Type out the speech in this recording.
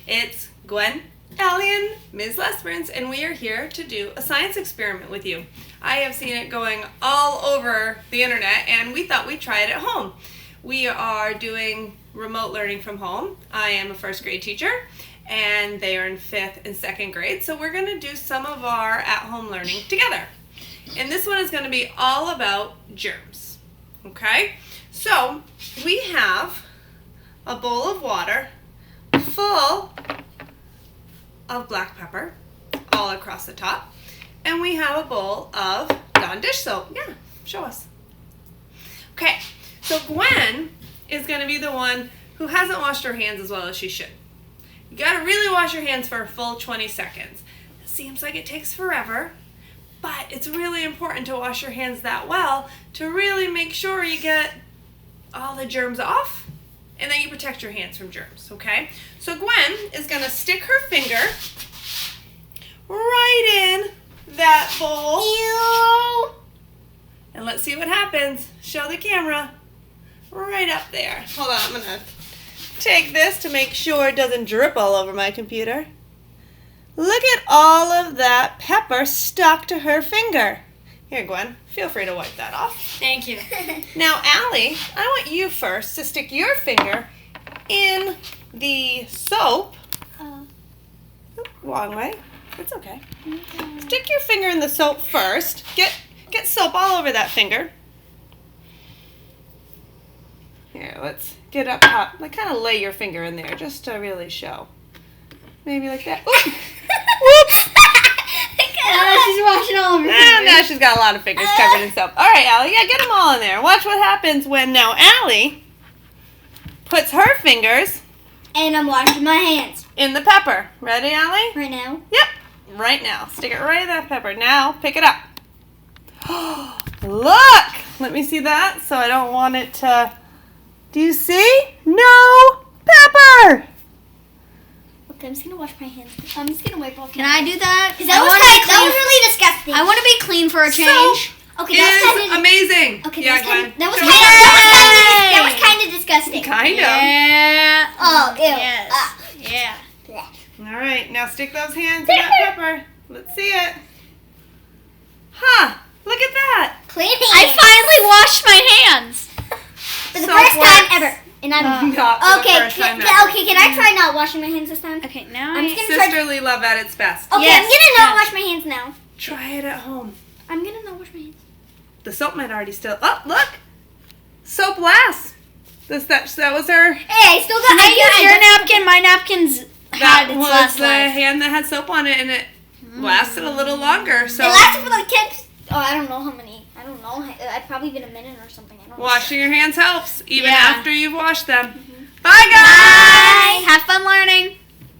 It's Gwen, Allie, and Ms. Lesperance, and we are here to do a science experiment with you. I have seen it going all over the internet, and we thought we'd try it at home. We are doing remote learning from home. I am a first grade teacher, and they are in 5th and 2nd grade, so we're going to do some of our at-home learning together. And this one is going to be all about germs, okay? So we have a bowl of water full of black pepper all across the top, and we have a bowl of Dawn dish soap. Yeah, show us. Okay, so Gwen is going to be the one who hasn't washed her hands as well as she should. You got to really wash your hands for a full 20 seconds. It seems like it takes forever, but it's really important to wash your hands that well to really make sure you get all the germs off and that you protect your hands from germs, okay? So Gwen is going to stick her finger right in that bowl. Ew. And let's see what happens. Show the camera. Right up there. Hold on, I'm going to take this to make sure it doesn't drip all over my computer. Look at all of that pepper stuck to her finger. Here, Gwen, feel free to wipe that off. Thank you. Now, Allie, I want you first to stick your finger in the soap. Wrong way. It's okay. Stick your finger in the soap first. Get soap all over that finger. Here, let's get up top. Like, kind of lay your finger in there just to really show. Maybe like that. Ooh. Whoops! She's washing all over. Now she's got a lot of fingers covered in soap. All right, Allie, yeah, get them all in there. Watch what happens when now Allie puts her fingers. And I'm washing my hands. In the pepper. Ready, Allie? Right now? Yep. Right now. Stick it right in that pepper. Now, pick it up. Look! Let me see that so I don't want it to... Do you see? No pepper! Okay, I'm just going to wash my hands. I'm just going to wipe off. Can I do that? Because that was really disgusting. I want to be clean for a change. Okay, that was kind of amazing. Okay, yeah, that was kind of disgusting. Kind of. Yeah. Oh, ew. Yes. Yeah. All right, now stick those hands in that pepper. Let's see it. Huh? Look at that. Clean hands. I finally washed my hands. For the So first time what? ever. And I'm Not for the first time ever. Okay, can I try not washing my hands this time? Okay, now I'm just gonna try. Sisterly love at its best. Okay, Yes. I'm gonna not wash my hands now. Try it at home. I'm gonna not wash my hands. The soap might already still... Oh, look. Soap lasts. That was her... Hey, I still got... I used your napkin. My napkin's had That its was last the life. hand that had soap on it, and it lasted a little longer. So It lasted for like 10... Oh, I don't know how many. I don't know. I'd probably been a minute or something. I don't know. washing your hands helps, even Yeah. after you've washed them. Mm-hmm. Bye, guys! Bye. Have fun learning.